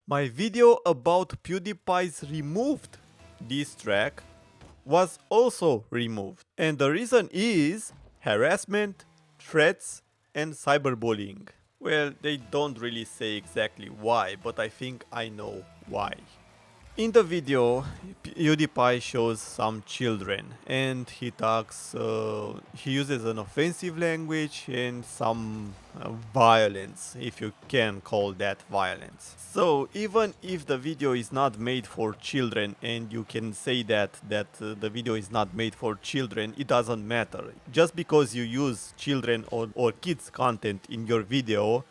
My video about PewDiePie's removed diss track was also removed. And the reason is harassment, threats, and cyberbullying. Well, they don't really say exactly why, but I think I know why. In the video, PewDiePie shows some children and he uses an offensive language and some violence, if you can call that violence. So even if the video is not made for children and you can say that the video is not made for children, it doesn't matter. Just because you use children or kids content in your video,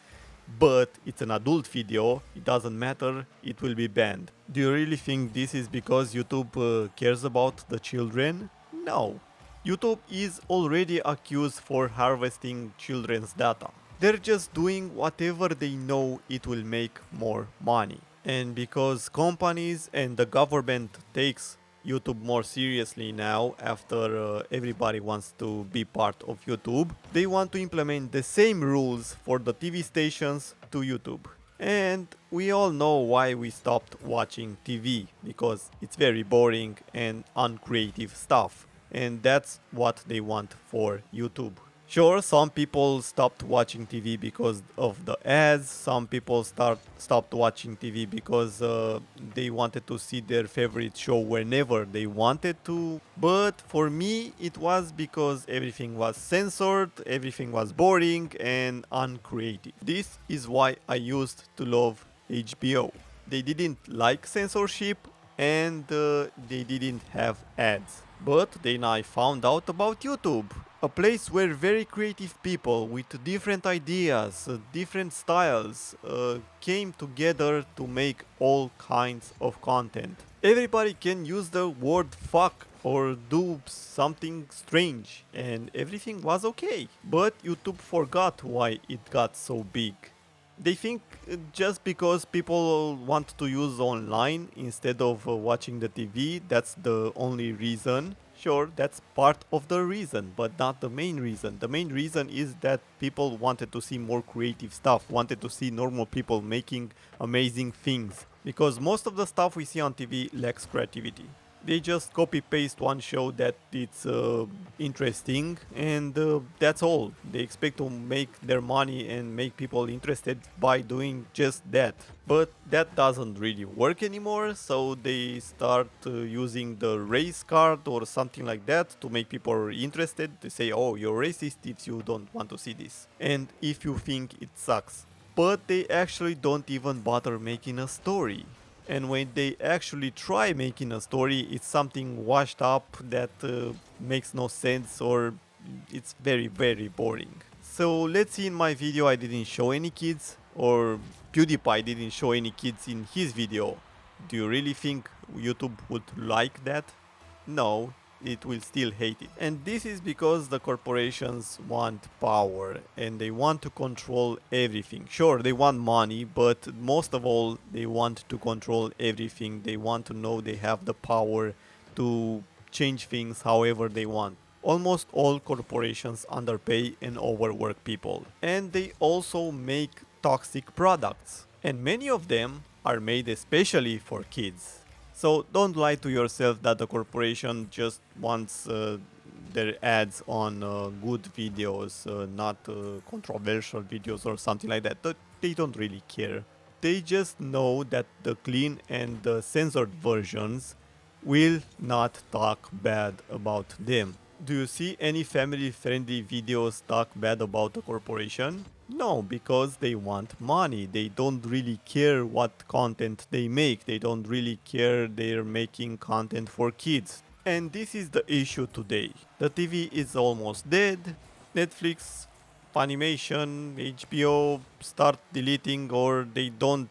but it's an adult video, it doesn't matter, it will be banned. Do you really think this is because YouTube cares about the children? No. YouTube is already accused for harvesting children's data. They're just doing whatever they know it will make more money. And because companies and the government takes YouTube more seriously now after everybody wants to be part of YouTube, they want to implement the same rules for the TV stations to YouTube. And we all know why we stopped watching TV, because it's very boring and uncreative stuff. And that's what they want for YouTube. Sure, some people stopped watching TV because of the ads, some people stopped watching TV because they wanted to see their favorite show whenever they wanted to, but for me it was because everything was censored, everything was boring and uncreative. This is why I used to love HBO. They didn't like censorship and they didn't have ads. But then I found out about YouTube, a place where very creative people with different ideas, different styles came together to make all kinds of content. Everybody can use the word fuck or do something strange and everything was okay. But YouTube forgot why it got so big. They think just because people want to use online instead of watching the TV, that's the only reason. Sure, that's part of the reason, but not the main reason. The main reason is that people wanted to see more creative stuff, wanted to see normal people making amazing things. Because most of the stuff we see on TV lacks creativity. They just copy paste one show that it's interesting and that's all. They expect to make their money and make people interested by doing just that. But that doesn't really work anymore, so they start using the race card or something like that to make people interested. They say, oh, you're racist if you don't want to see this. And if you think it sucks. But they actually don't even bother making a story. And when they actually try making a story, it's something washed up that makes no sense or it's very, very boring. So let's see, in my video I didn't show any kids, or PewDiePie didn't show any kids in his video. Do you really think YouTube would like that? No, it will still hate it. And this is because the corporations want power and they want to control everything. Sure, they want money, but most of all, they want to control everything. They want to know they have the power to change things however they want. Almost all corporations underpay and overwork people. And they also make toxic products. And many of them are made especially for kids. So don't lie to yourself that the corporation just wants their ads on good videos, not controversial videos or something like that. They don't really care. They just know that the clean and the censored versions will not talk bad about them. Do you see any family-friendly videos talk bad about the corporation? No, because they want money. They don't really care what content they make. They don't really care they're making content for kids. And this is the issue today. The TV is almost dead. Netflix, Funimation, HBO start deleting or they don't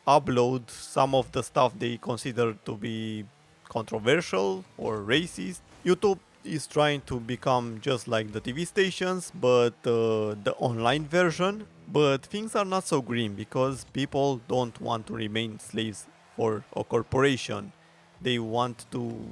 upload some of the stuff they consider to be controversial or racist. YouTube is trying to become just like the TV stations, but the online version. But things are not so green because people don't want to remain slaves for a corporation. They want to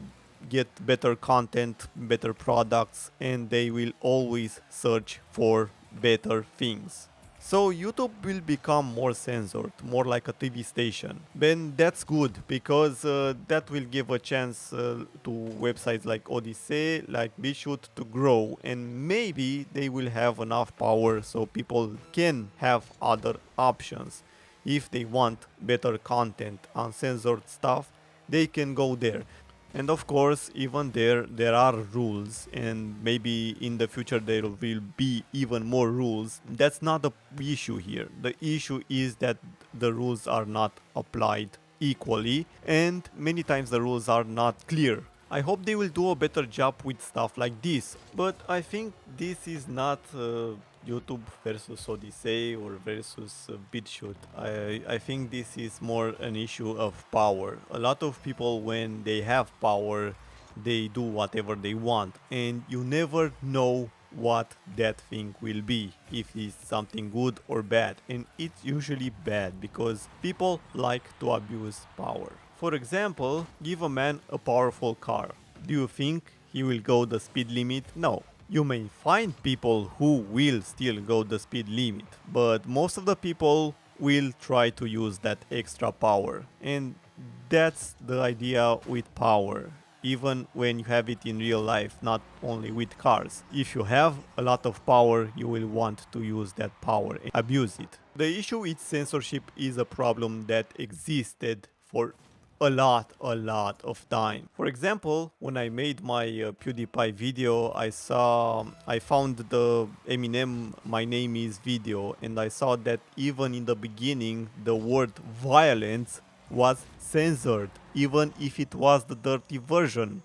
get better content, better products, and they will always search for better things. So YouTube will become more censored, more like a TV station. Then that's good because that will give a chance to websites like Odyssey, like BitChute to grow, and maybe they will have enough power so people can have other options. If they want better content, uncensored stuff, they can go there. And of course, even there are rules, and maybe in the future there will be even more rules. That's not the issue here. The issue is that the rules are not applied equally, and many times the rules are not clear. I hope they will do a better job with stuff like this, but I think this is not YouTube versus Odyssey or versus BitChute. I think this is more an issue of power. A lot of people, when they have power, they do whatever they want, and you never know what that thing will be, if it's something good or bad, and it's usually bad because people like to abuse power. For example, give a man a powerful car. Do you think he will go the speed limit? No. You may find people who will still go the speed limit, but most of the people will try to use that extra power. And that's the idea with power, even when you have it in real life, not only with cars. If you have a lot of power, you will want to use that power and abuse it. The issue with censorship is a problem that existed for a lot of time. For example, when I made my PewDiePie video, I found the Eminem My Name Is video, and I saw that even in the beginning the word violence was censored, even if it was the dirty version.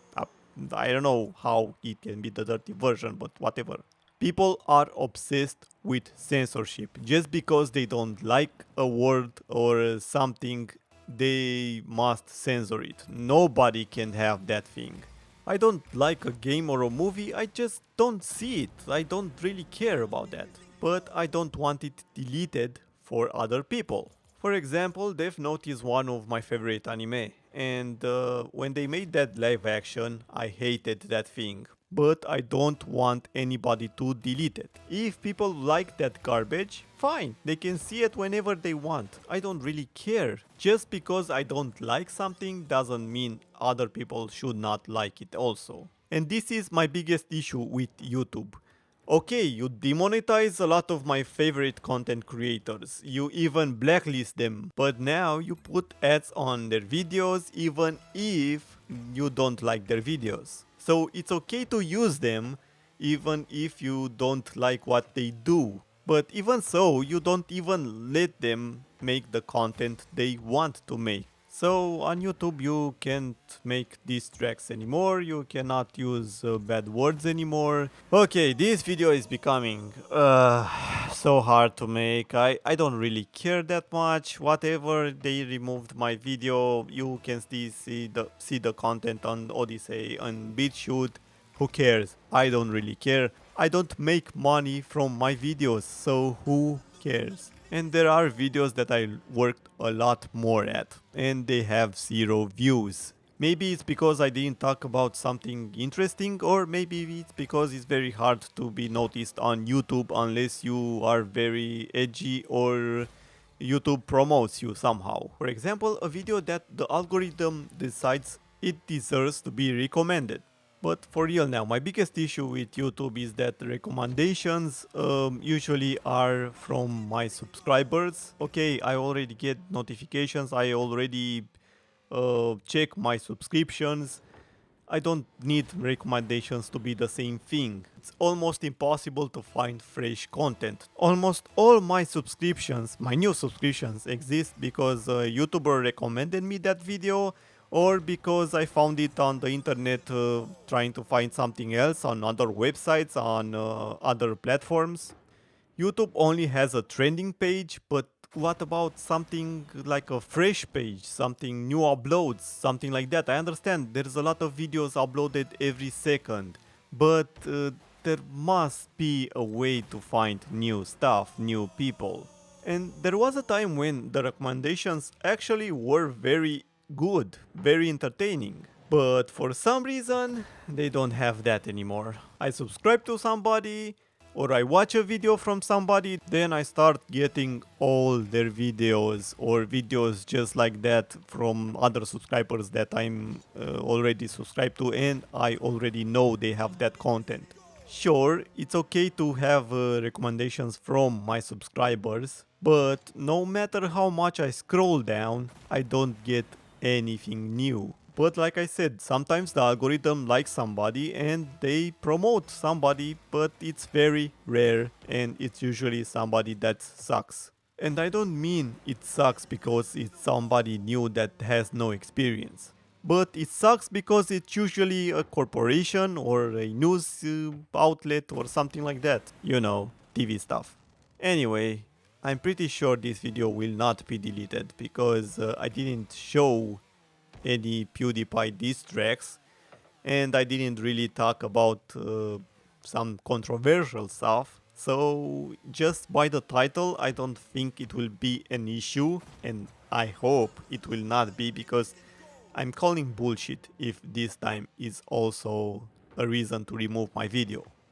I don't know how it can be the dirty version, but whatever. People are obsessed with censorship. Just because they don't like a word or something, they must censor it. Nobody can have that thing. I don't like a game or a movie, I just don't see it. I don't really care about that. But I don't want it deleted for other people. For example, Death Note is one of my favorite anime, and when they made that live action, I hated that thing. But I don't want anybody to delete it. If people like that garbage, fine, they can see it whenever they want. I don't really care. Just because I don't like something doesn't mean other people should not like it also. And this is my biggest issue with YouTube. Okay, you demonetize a lot of my favorite content creators, you even blacklist them, but now you put ads on their videos even if you don't like their videos. So it's okay to use them even if you don't like what they do. But even so, you don't even let them make the content they want to make. So on YouTube you can't make diss tracks anymore, you cannot use bad words anymore. Okay, this video is becoming so hard to make. I don't really care that much. Whatever, they removed my video, you can still see the content on Odyssey and BitChute. Who cares? I don't really care. I don't make money from my videos, so who cares? And there are videos that I worked a lot more at, and they have 0 views. Maybe it's because I didn't talk about something interesting, or maybe it's because it's very hard to be noticed on YouTube unless you are very edgy or YouTube promotes you somehow. For example, a video that the algorithm decides it deserves to be recommended. But for real now, my biggest issue with YouTube is that recommendations usually are from my subscribers. Okay, I already get notifications, I already check my subscriptions. I don't need recommendations to be the same thing. It's almost impossible to find fresh content. Almost all my subscriptions, my new subscriptions, exist because a YouTuber recommended me that video, or because I found it on the internet trying to find something else on other websites, on other platforms. YouTube only has a trending page, but what about something like a fresh page, something new uploads, something like that? I understand there's a lot of videos uploaded every second, but there must be a way to find new stuff, new people. And there was a time when the recommendations actually were very good, very entertaining. But for some reason, they don't have that anymore. I subscribe to somebody, or I watch a video from somebody, then I start getting all their videos or videos just like that from other subscribers that I'm already subscribed to and I already know they have that content. Sure, it's okay to have recommendations from my subscribers, but no matter how much I scroll down, I don't get anything new. But like I said, sometimes the algorithm likes somebody and they promote somebody, but it's very rare and it's usually somebody that sucks. And I don't mean it sucks because it's somebody new that has no experience. But it sucks because it's usually a corporation or a news outlet or something like that. You know, TV stuff. Anyway, I'm pretty sure this video will not be deleted because I didn't show any PewDiePie diss tracks and I didn't really talk about some controversial stuff. So just by the title, I don't think it will be an issue, and I hope it will not be, because I'm calling bullshit if this time is also a reason to remove my video.